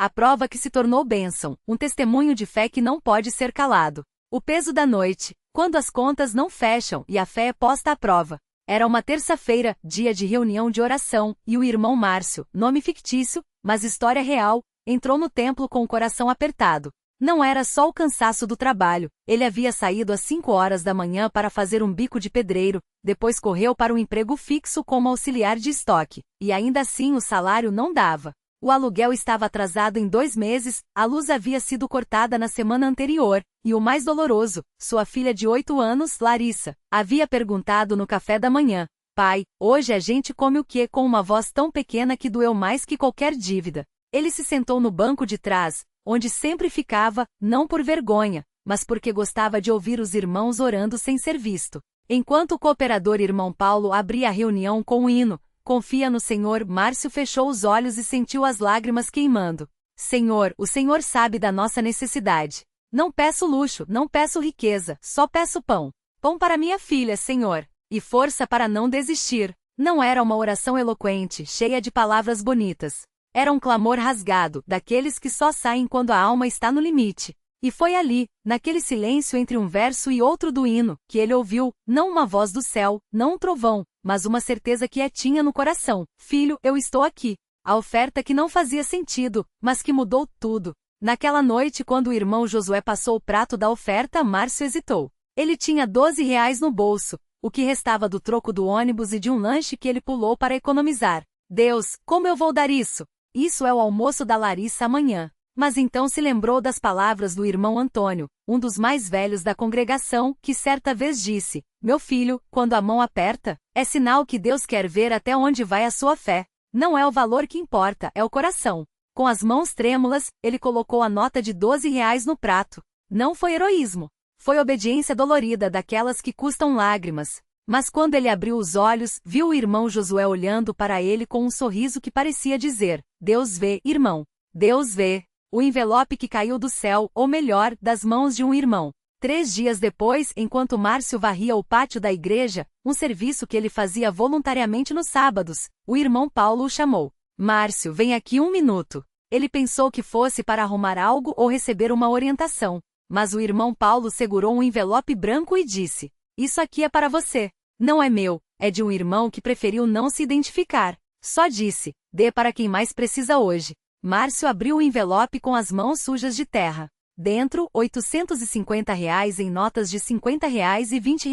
A prova que se tornou bênção, um testemunho de fé que não pode ser calado. O peso da noite, quando as contas não fecham e a fé é posta à prova. Era uma terça-feira, dia de reunião de oração, e o irmão Márcio, nome fictício, mas história real, entrou no templo com o coração apertado. Não era só o cansaço do trabalho, ele havia saído às 5 horas da manhã para fazer um bico de pedreiro, depois correu para um emprego fixo como auxiliar de estoque, e ainda assim o salário não dava. O aluguel estava atrasado em 2 meses, a luz havia sido cortada na semana anterior, e o mais doloroso, sua filha de 8 anos, Larissa, havia perguntado no café da manhã: "Pai, hoje a gente come o quê?", com uma voz tão pequena que doeu mais que qualquer dívida. Ele se sentou no banco de trás, onde sempre ficava, não por vergonha, mas porque gostava de ouvir os irmãos orando sem ser visto. Enquanto o cooperador irmão Paulo abria a reunião com o hino, "Confia no Senhor", Márcio fechou os olhos e sentiu as lágrimas queimando. "Senhor, o Senhor sabe da nossa necessidade. Não peço luxo, não peço riqueza, só peço pão. Pão para minha filha, Senhor. E força para não desistir." Não era uma oração eloquente, cheia de palavras bonitas. Era um clamor rasgado, daqueles que só saem quando a alma está no limite. E foi ali, naquele silêncio entre um verso e outro do hino, que ele ouviu, não uma voz do céu, não um trovão, mas uma certeza quietinha no coração: "Filho, eu estou aqui." A oferta que não fazia sentido, mas que mudou tudo. Naquela noite, quando o irmão Josué passou o prato da oferta, Márcio hesitou. Ele tinha R$ 12 no bolso, o que restava do troco do ônibus e de um lanche que ele pulou para economizar. "Deus, como eu vou dar isso? Isso é o almoço da Larissa amanhã." Mas então se lembrou das palavras do irmão Antônio, um dos mais velhos da congregação, que certa vez disse: "Meu filho, quando a mão aperta, é sinal que Deus quer ver até onde vai a sua fé. Não é o valor que importa, é o coração." Com as mãos trêmulas, ele colocou a nota de R$ 12 no prato. Não foi heroísmo. Foi obediência dolorida, daquelas que custam lágrimas. Mas quando ele abriu os olhos, viu o irmão Josué olhando para ele com um sorriso que parecia dizer: "Deus vê, irmão. Deus vê." O envelope que caiu do céu, ou melhor, das mãos de um irmão. 3 dias depois, enquanto Márcio varria o pátio da igreja, um serviço que ele fazia voluntariamente nos sábados, o irmão Paulo o chamou. "Márcio, vem aqui 1 minuto." Ele pensou que fosse para arrumar algo ou receber uma orientação. Mas o irmão Paulo segurou um envelope branco e disse: "Isso aqui é para você. Não é meu, é de um irmão que preferiu não se identificar. Só disse: dê para quem mais precisa hoje." Márcio abriu o envelope com as mãos sujas de terra. Dentro, R$ 850 em notas de R$ 50 e R$ 20.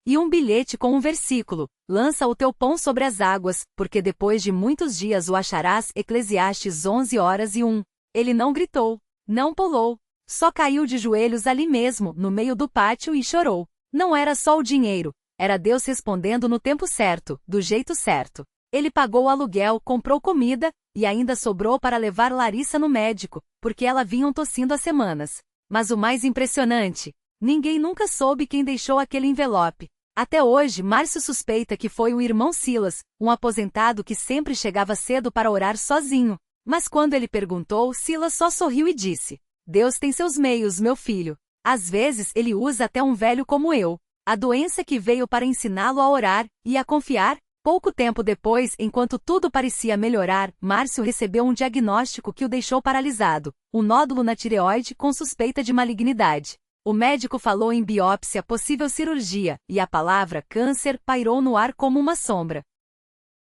E um bilhete com um versículo: "Lança o teu pão sobre as águas, porque depois de muitos dias o acharás." Eclesiastes 11h01. Ele não gritou, não pulou, só caiu de joelhos ali mesmo, no meio do pátio, e chorou. Não era só o dinheiro, era Deus respondendo no tempo certo, do jeito certo. Ele pagou o aluguel, comprou comida, e ainda sobrou para levar Larissa no médico, porque ela vinha tossindo há semanas. Mas o mais impressionante: ninguém nunca soube quem deixou aquele envelope. Até hoje, Márcio suspeita que foi o irmão Silas, um aposentado que sempre chegava cedo para orar sozinho. Mas quando ele perguntou, Silas só sorriu e disse: "Deus tem seus meios, meu filho. Às vezes ele usa até um velho como eu." A doença que veio para ensiná-lo a orar e a confiar. Pouco tempo depois, enquanto tudo parecia melhorar, Márcio recebeu um diagnóstico que o deixou paralisado: um nódulo na tireoide com suspeita de malignidade. O médico falou em biópsia, possível cirurgia, e a palavra câncer pairou no ar como uma sombra.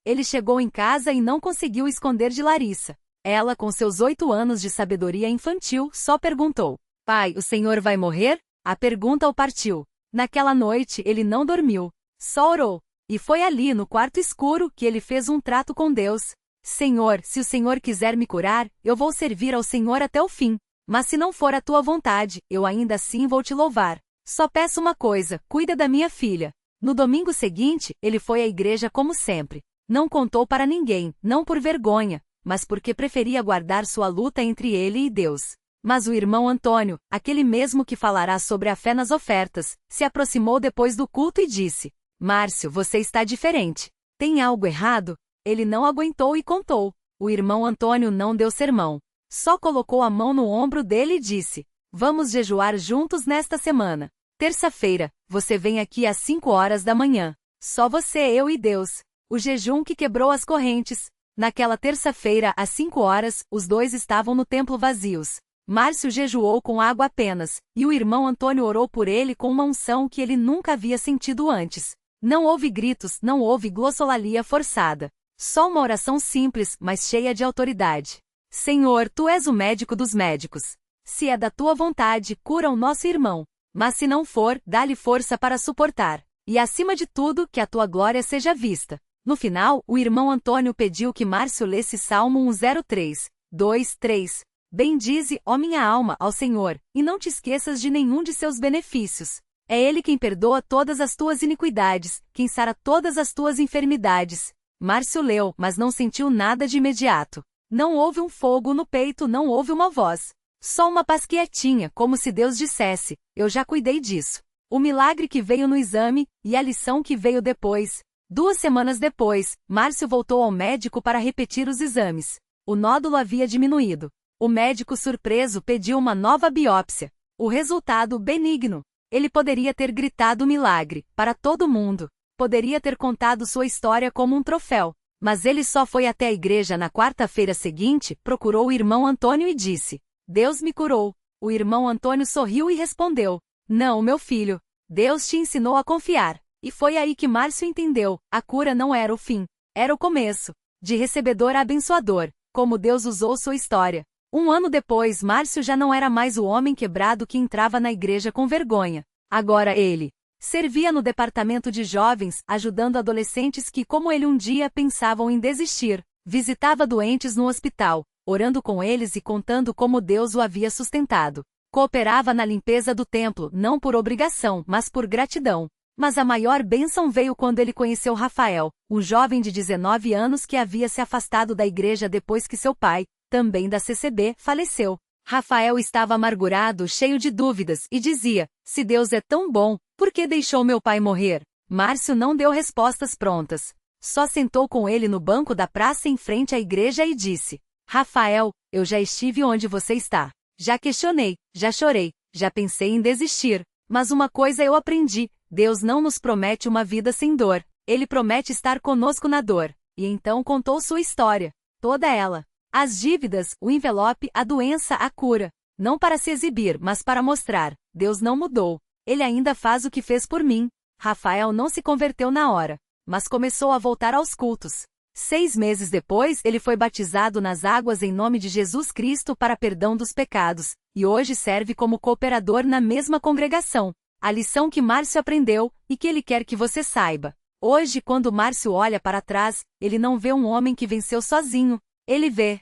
Ele chegou em casa e não conseguiu esconder de Larissa. Ela, com seus 8 anos de sabedoria infantil, só perguntou: "Pai, o senhor vai morrer?" A pergunta o partiu. Naquela noite ele não dormiu, só orou. E foi ali, no quarto escuro, que ele fez um trato com Deus: "Senhor, se o Senhor quiser me curar, eu vou servir ao Senhor até o fim. Mas se não for a tua vontade, eu ainda assim vou te louvar. Só peço uma coisa: cuida da minha filha." No domingo seguinte, ele foi à igreja como sempre. Não contou para ninguém, não por vergonha, mas porque preferia guardar sua luta entre ele e Deus. Mas o irmão Antônio, aquele mesmo que falará sobre a fé nas ofertas, se aproximou depois do culto e disse: "Márcio, você está diferente. Tem algo errado?" Ele não aguentou e contou. O irmão Antônio não deu sermão. Só colocou a mão no ombro dele e disse: "Vamos jejuar juntos nesta semana. Terça-feira, você vem aqui às 5 horas da manhã. Só você, eu e Deus." O jejum que quebrou as correntes. Naquela terça-feira, às 5 horas, os dois estavam no templo vazios. Márcio jejuou com água apenas, e o irmão Antônio orou por ele com uma unção que ele nunca havia sentido antes. Não houve gritos, não houve glossolalia forçada. Só uma oração simples, mas cheia de autoridade. Senhor, Tu és o médico dos médicos. Se é da Tua vontade, cura o nosso irmão. Mas se não for, dá-lhe força para suportar. E acima de tudo, que a Tua glória seja vista. No final, o irmão Antônio pediu que Márcio lesse Salmo 103, 2, 3. Bendize, ó minha alma, ao Senhor, e não te esqueças de nenhum de seus benefícios. É Ele quem perdoa todas as tuas iniquidades, quem sara todas as tuas enfermidades. Márcio leu, mas não sentiu nada de imediato. Não houve um fogo no peito, não houve uma voz. Só uma paz quietinha, como se Deus dissesse, eu já cuidei disso. O milagre que veio no exame, e a lição que veio depois. 2 semanas depois, Márcio voltou ao médico para repetir os exames. O nódulo havia diminuído. O médico surpreso pediu uma nova biópsia. O resultado benigno. Ele poderia ter gritado milagre, para todo mundo. Poderia ter contado sua história como um troféu. Mas ele só foi até a igreja na quarta-feira seguinte, procurou o irmão Antônio e disse: Deus me curou. O irmão Antônio sorriu e respondeu: Não, meu filho. Deus te ensinou a confiar. E foi aí que Márcio entendeu, a cura não era o fim. Era o começo. De recebedor a abençoador, como Deus usou sua história. 1 ano depois, Márcio já não era mais o homem quebrado que entrava na igreja com vergonha. Agora ele servia no departamento de jovens, ajudando adolescentes que, como ele um dia, pensavam em desistir. Visitava doentes no hospital, orando com eles e contando como Deus o havia sustentado. Cooperava na limpeza do templo, não por obrigação, mas por gratidão. Mas a maior bênção veio quando ele conheceu Rafael, um jovem de 19 anos que havia se afastado da igreja depois que seu pai, também da CCB, faleceu. Rafael estava amargurado, cheio de dúvidas, e dizia: se Deus é tão bom, por que deixou meu pai morrer? Márcio não deu respostas prontas. Só sentou com ele no banco da praça em frente à igreja e disse: Rafael, eu já estive onde você está. Já questionei, já chorei, já pensei em desistir. Mas uma coisa eu aprendi: Deus não nos promete uma vida sem dor. Ele promete estar conosco na dor. E então contou sua história. Toda ela. As dívidas, o envelope, a doença, a cura. Não para se exibir, mas para mostrar: Deus não mudou. Ele ainda faz o que fez por mim. Rafael não se converteu na hora, mas começou a voltar aos cultos. 6 meses depois, ele foi batizado nas águas em nome de Jesus Cristo para perdão dos pecados, e hoje serve como cooperador na mesma congregação. A lição que Márcio aprendeu, e que ele quer que você saiba. Hoje, quando Márcio olha para trás, ele não vê um homem que venceu sozinho. Ele vê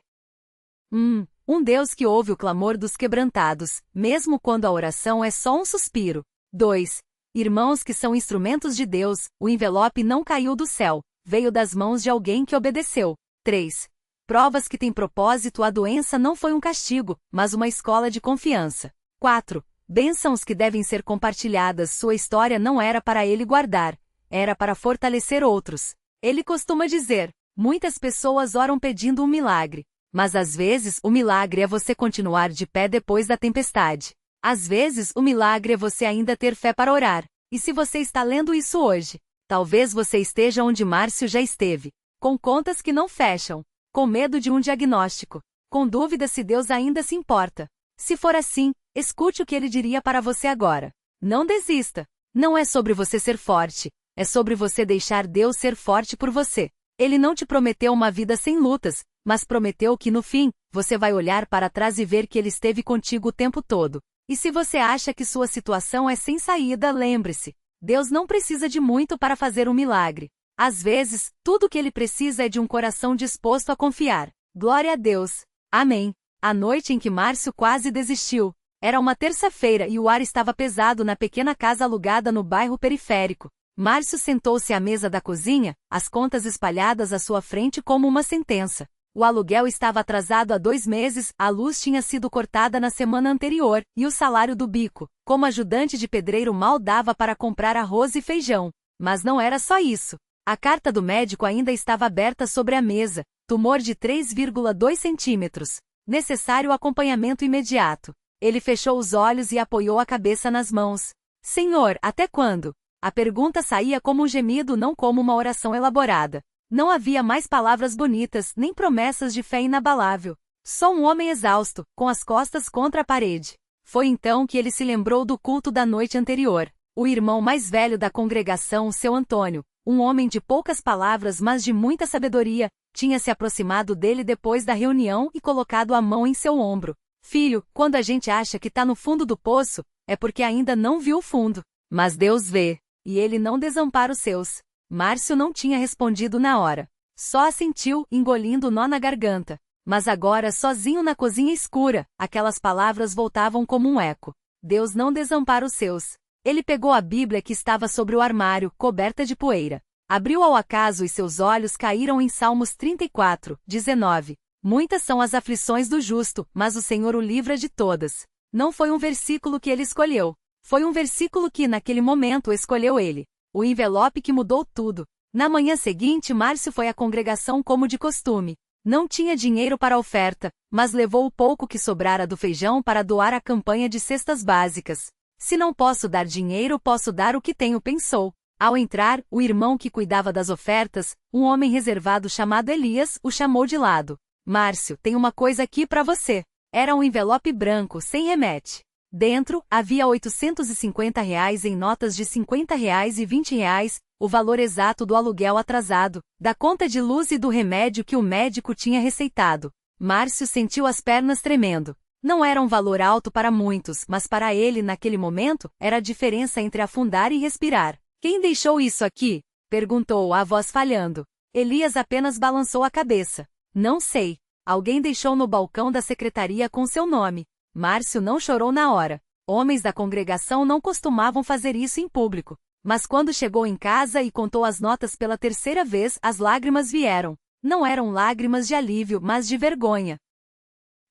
um Deus que ouve o clamor dos quebrantados, mesmo quando a oração é só um suspiro. 2. Irmãos que são instrumentos de Deus, o envelope não caiu do céu, veio das mãos de alguém que obedeceu. 3. Provas que têm propósito: a doença não foi um castigo, mas uma escola de confiança. 4. Bênçãos que devem ser compartilhadas: sua história não era para ele guardar, era para fortalecer outros. Ele costuma dizer: muitas pessoas oram pedindo um milagre. Mas às vezes o milagre é você continuar de pé depois da tempestade. Às vezes o milagre é você ainda ter fé para orar. E se você está lendo isso hoje, talvez você esteja onde Márcio já esteve, com contas que não fecham, com medo de um diagnóstico, com dúvida se Deus ainda se importa. Se for assim, escute o que ele diria para você agora. Não desista. Não é sobre você ser forte, é sobre você deixar Deus ser forte por você. Ele não te prometeu uma vida sem lutas, mas prometeu que no fim, você vai olhar para trás e ver que Ele esteve contigo o tempo todo. E se você acha que sua situação é sem saída, lembre-se: Deus não precisa de muito para fazer um milagre. Às vezes, tudo o que Ele precisa é de um coração disposto a confiar. Glória a Deus. Amém. A noite em que Márcio quase desistiu. Era uma terça-feira e o ar estava pesado na pequena casa alugada no bairro periférico. Márcio sentou-se à mesa da cozinha, as contas espalhadas à sua frente como uma sentença. O aluguel estava atrasado há 2 meses, a luz tinha sido cortada na semana anterior, e o salário do bico, como ajudante de pedreiro, mal dava para comprar arroz e feijão. Mas não era só isso. A carta do médico ainda estava aberta sobre a mesa: tumor de 3,2 centímetros. Necessário acompanhamento imediato. Ele fechou os olhos e apoiou a cabeça nas mãos. Senhor, até quando? A pergunta saía como um gemido, não como uma oração elaborada. Não havia mais palavras bonitas, nem promessas de fé inabalável. Só um homem exausto, com as costas contra a parede. Foi então que ele se lembrou do culto da noite anterior. O irmão mais velho da congregação, seu Antônio, um homem de poucas palavras mas de muita sabedoria, tinha se aproximado dele depois da reunião e colocado a mão em seu ombro. Filho, quando a gente acha que está no fundo do poço, é porque ainda não viu o fundo. Mas Deus vê, e Ele não desampara os seus. Márcio não tinha respondido na hora. Só assentiu, engolindo o nó na garganta. Mas agora, sozinho na cozinha escura, aquelas palavras voltavam como um eco. Deus não desampara os seus. Ele pegou a Bíblia que estava sobre o armário, coberta de poeira. Abriu ao acaso e seus olhos caíram em Salmos 34, 19. Muitas são as aflições do justo, mas o Senhor o livra de todas. Não foi um versículo que ele escolheu. Foi um versículo que, naquele momento, escolheu ele. O envelope que mudou tudo. Na manhã seguinte, Márcio foi à congregação como de costume. Não tinha dinheiro para a oferta, mas levou o pouco que sobrara do feijão para doar à campanha de cestas básicas. Se não posso dar dinheiro, posso dar o que tenho, pensou. Ao entrar, o irmão que cuidava das ofertas, um homem reservado chamado Elias, o chamou de lado. Márcio, tem uma coisa aqui para você. Era um envelope branco, sem remete. Dentro, havia R$ 850 em notas de R$ 50 e R$ 20, o valor exato do aluguel atrasado, da conta de luz e do remédio que o médico tinha receitado. Márcio sentiu as pernas tremendo. Não era um valor alto para muitos, mas para ele, naquele momento, era a diferença entre afundar e respirar. Quem deixou isso aqui? Perguntou a voz falhando. Elias apenas balançou a cabeça. Não sei. Alguém deixou no balcão da secretaria com seu nome. Márcio não chorou na hora. Homens da congregação não costumavam fazer isso em público. Mas quando chegou em casa e contou as notas pela terceira vez, as lágrimas vieram. Não eram lágrimas de alívio, mas de vergonha.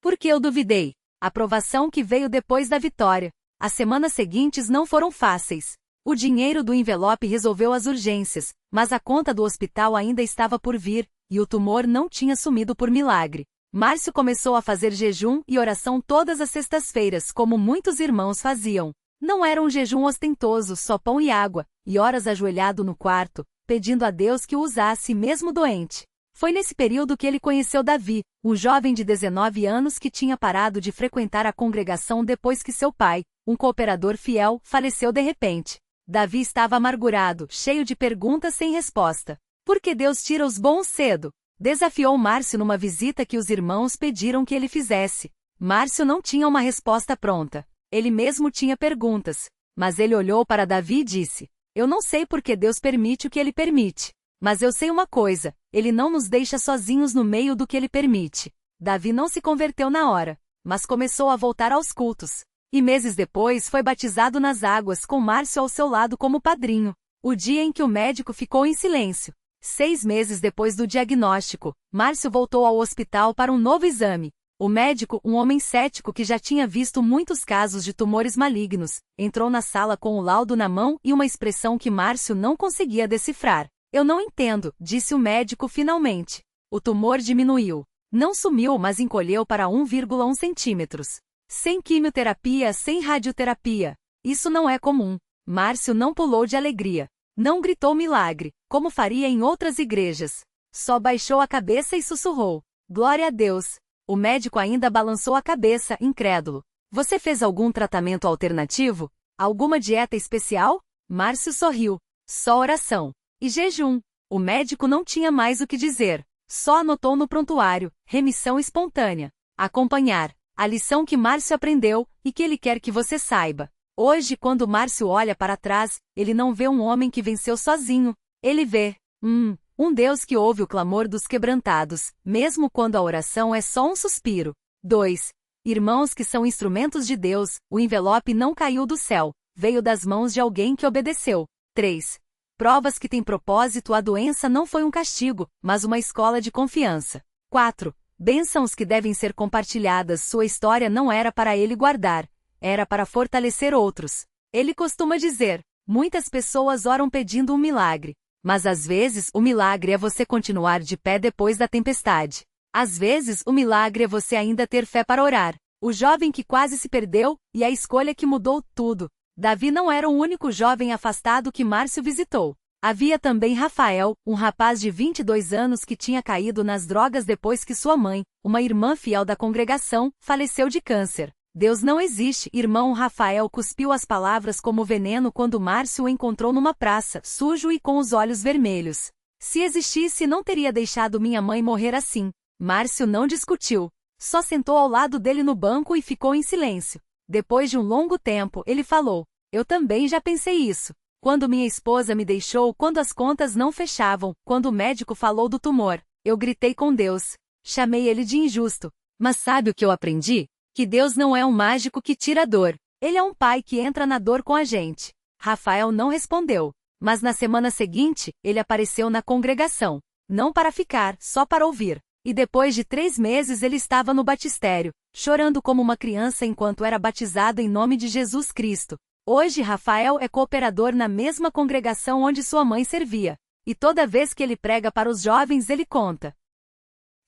Porque eu duvidei. A provação que veio depois da vitória. As semanas seguintes não foram fáceis. O dinheiro do envelope resolveu as urgências, mas a conta do hospital ainda estava por vir, e o tumor não tinha sumido por milagre. Márcio começou a fazer jejum e oração todas as sextas-feiras, como muitos irmãos faziam. Não era um jejum ostentoso, só pão e água, e horas ajoelhado no quarto, pedindo a Deus que o usasse mesmo doente. Foi nesse período que ele conheceu Davi, um jovem de 19 anos que tinha parado de frequentar a congregação depois que seu pai, um cooperador fiel, faleceu de repente. Davi estava amargurado, cheio de perguntas sem resposta. Por que Deus tira os bons cedo? Desafiou Márcio numa visita que os irmãos pediram que ele fizesse. Márcio não tinha uma resposta pronta. Ele mesmo tinha perguntas. Mas ele olhou para Davi e disse: Eu não sei por que Deus permite o que ele permite. Mas eu sei uma coisa, ele não nos deixa sozinhos no meio do que ele permite. Davi não se converteu na hora, mas começou a voltar aos cultos. E meses depois foi batizado nas águas com Márcio ao seu lado como padrinho. O dia em que o médico ficou em silêncio. 6 meses depois do diagnóstico, Márcio voltou ao hospital para um novo exame. O médico, um homem cético que já tinha visto muitos casos de tumores malignos, entrou na sala com o laudo na mão e uma expressão que Márcio não conseguia decifrar. Eu não entendo, disse o médico finalmente. O tumor diminuiu. Não sumiu, mas encolheu para 1,1 centímetros. Sem quimioterapia, sem radioterapia. Isso não é comum. Márcio não pulou de alegria. Não gritou milagre, como faria em outras igrejas. Só baixou a cabeça e sussurrou: Glória a Deus. O médico ainda balançou a cabeça, incrédulo. Você fez algum tratamento alternativo? Alguma dieta especial? Márcio sorriu. Só oração. E jejum. O médico não tinha mais o que dizer. Só anotou no prontuário: remissão espontânea. Acompanhar. A lição que Márcio aprendeu, e que ele quer que você saiba. Hoje, quando Márcio olha para trás, ele não vê um homem que venceu sozinho. Ele vê um Deus que ouve o clamor dos quebrantados, mesmo quando a oração é só um suspiro. 2. Irmãos que são instrumentos de Deus, o envelope não caiu do céu, veio das mãos de alguém que obedeceu. 3. Provas que têm propósito. A doença não foi um castigo, mas uma escola de confiança. 4. Bênçãos que devem ser compartilhadas. Sua história não era para ele guardar. Era para fortalecer outros. Ele costuma dizer: muitas pessoas oram pedindo um milagre. Mas às vezes o milagre é você continuar de pé depois da tempestade. Às vezes o milagre é você ainda ter fé para orar. O jovem que quase se perdeu, e a escolha que mudou tudo. Davi não era o único jovem afastado que Márcio visitou. Havia também Rafael, um rapaz de 22 anos que tinha caído nas drogas depois que sua mãe, uma irmã fiel da congregação, faleceu de câncer. Deus não existe, irmão. Rafael cuspiu as palavras como veneno quando Márcio o encontrou numa praça, sujo e com os olhos vermelhos. Se existisse, não teria deixado minha mãe morrer assim. Márcio não discutiu. Só sentou ao lado dele no banco e ficou em silêncio. Depois de um longo tempo, ele falou: eu também já pensei isso. Quando minha esposa me deixou, quando as contas não fechavam, quando o médico falou do tumor, eu gritei com Deus. Chamei ele de injusto. Mas sabe o que eu aprendi? Que Deus não é um mágico que tira a dor. Ele é um pai que entra na dor com a gente. Rafael não respondeu. Mas na semana seguinte, ele apareceu na congregação. Não para ficar, só para ouvir. E depois de 3 meses ele estava no batistério, chorando como uma criança enquanto era batizado em nome de Jesus Cristo. Hoje Rafael é cooperador na mesma congregação onde sua mãe servia. E toda vez que ele prega para os jovens ele conta: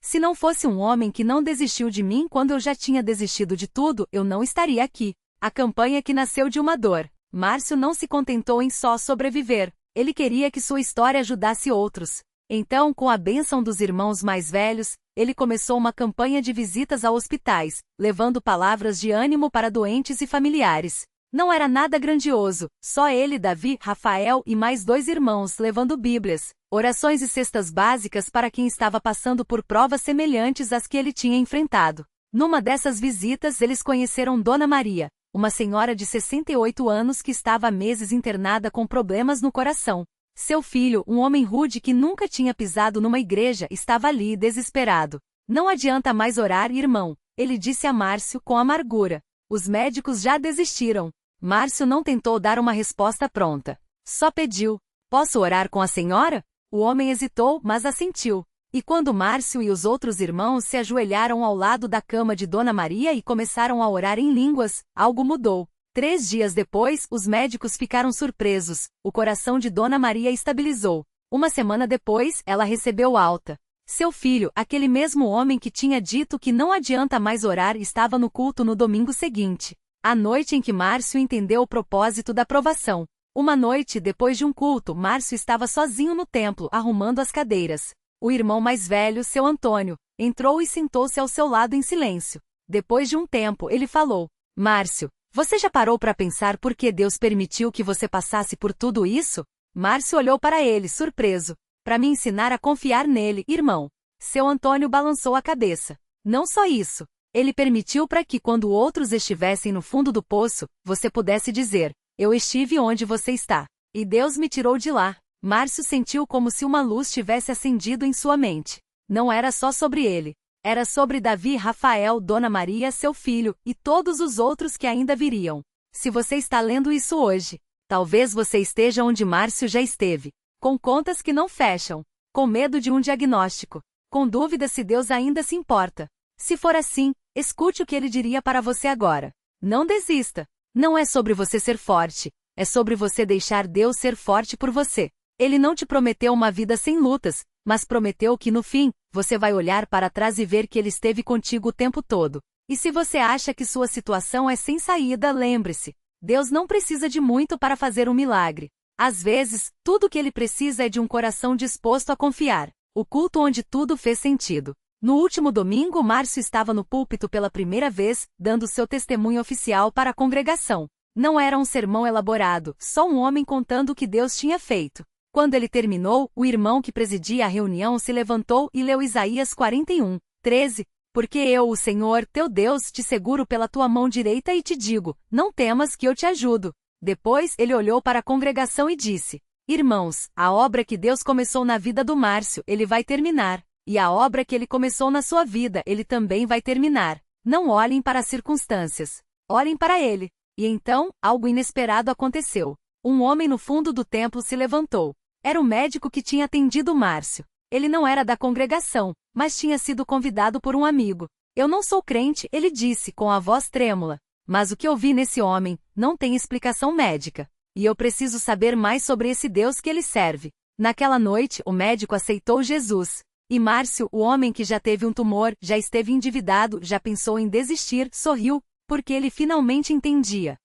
se não fosse um homem que não desistiu de mim quando eu já tinha desistido de tudo, eu não estaria aqui. A campanha que nasceu de uma dor. Márcio não se contentou em só sobreviver. Ele queria que sua história ajudasse outros. Então, com a bênção dos irmãos mais velhos, ele começou uma campanha de visitas a hospitais, levando palavras de ânimo para doentes e familiares. Não era nada grandioso, só ele, Davi, Rafael e mais 2 irmãos levando Bíblias, orações e cestas básicas para quem estava passando por provas semelhantes às que ele tinha enfrentado. Numa dessas visitas eles conheceram Dona Maria, uma senhora de 68 anos que estava há meses internada com problemas no coração. Seu filho, um homem rude que nunca tinha pisado numa igreja, estava ali desesperado. Não adianta mais orar, irmão, ele disse a Márcio com amargura. Os médicos já desistiram. Márcio não tentou dar uma resposta pronta. Só pediu: posso orar com a senhora? O homem hesitou, mas assentiu. E quando Márcio e os outros irmãos se ajoelharam ao lado da cama de Dona Maria e começaram a orar em línguas, algo mudou. 3 dias depois, os médicos ficaram surpresos. O coração de Dona Maria estabilizou. Uma semana depois, ela recebeu alta. Seu filho, aquele mesmo homem que tinha dito que não adianta mais orar, estava no culto no domingo seguinte. A noite em que Márcio entendeu o propósito da provação. Uma noite depois de um culto, Márcio estava sozinho no templo, arrumando as cadeiras. O irmão mais velho, seu Antônio, entrou e sentou-se ao seu lado em silêncio. Depois de um tempo, ele falou: Márcio, você já parou para pensar por que Deus permitiu que você passasse por tudo isso? Márcio olhou para ele, surpreso. Para me ensinar a confiar nele, irmão. Seu Antônio balançou a cabeça. Não só isso. Ele permitiu para que, quando outros estivessem no fundo do poço, você pudesse dizer: eu estive onde você está. E Deus me tirou de lá. Márcio sentiu como se uma luz tivesse acendido em sua mente. Não era só sobre ele. Era sobre Davi, Rafael, Dona Maria, seu filho, e todos os outros que ainda viriam. Se você está lendo isso hoje, talvez você esteja onde Márcio já esteve. Com contas que não fecham. Com medo de um diagnóstico. Com dúvida se Deus ainda se importa. Se for assim, escute o que ele diria para você agora. Não desista. Não é sobre você ser forte. É sobre você deixar Deus ser forte por você. Ele não te prometeu uma vida sem lutas, mas prometeu que no fim, você vai olhar para trás e ver que ele esteve contigo o tempo todo. E se você acha que sua situação é sem saída, lembre-se. Deus não precisa de muito para fazer um milagre. Às vezes, tudo o que ele precisa é de um coração disposto a confiar. O culto onde tudo fez sentido. No último domingo, Márcio estava no púlpito pela primeira vez, dando seu testemunho oficial para a congregação. Não era um sermão elaborado, só um homem contando o que Deus tinha feito. Quando ele terminou, o irmão que presidia a reunião se levantou e leu Isaías 41:13. Porque eu, o Senhor, teu Deus, te seguro pela tua mão direita e te digo: não temas que eu te ajudo. Depois, ele olhou para a congregação e disse: irmãos, a obra que Deus começou na vida do Márcio, ele vai terminar. E a obra que ele começou na sua vida, ele também vai terminar. Não olhem para as circunstâncias. Olhem para ele. E então, algo inesperado aconteceu. Um homem no fundo do templo se levantou. Era o médico que tinha atendido Márcio. Ele não era da congregação, mas tinha sido convidado por um amigo. Eu não sou crente, ele disse com a voz trêmula. Mas o que eu vi nesse homem não tem explicação médica. E eu preciso saber mais sobre esse Deus que ele serve. Naquela noite, o médico aceitou Jesus. E Márcio, o homem que já teve um tumor, já esteve endividado, já pensou em desistir, sorriu, porque ele finalmente entendia.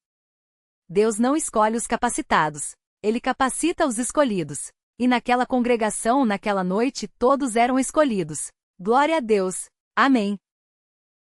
Deus não escolhe os capacitados. Ele capacita os escolhidos. E naquela congregação, naquela noite, todos eram escolhidos. Glória a Deus. Amém.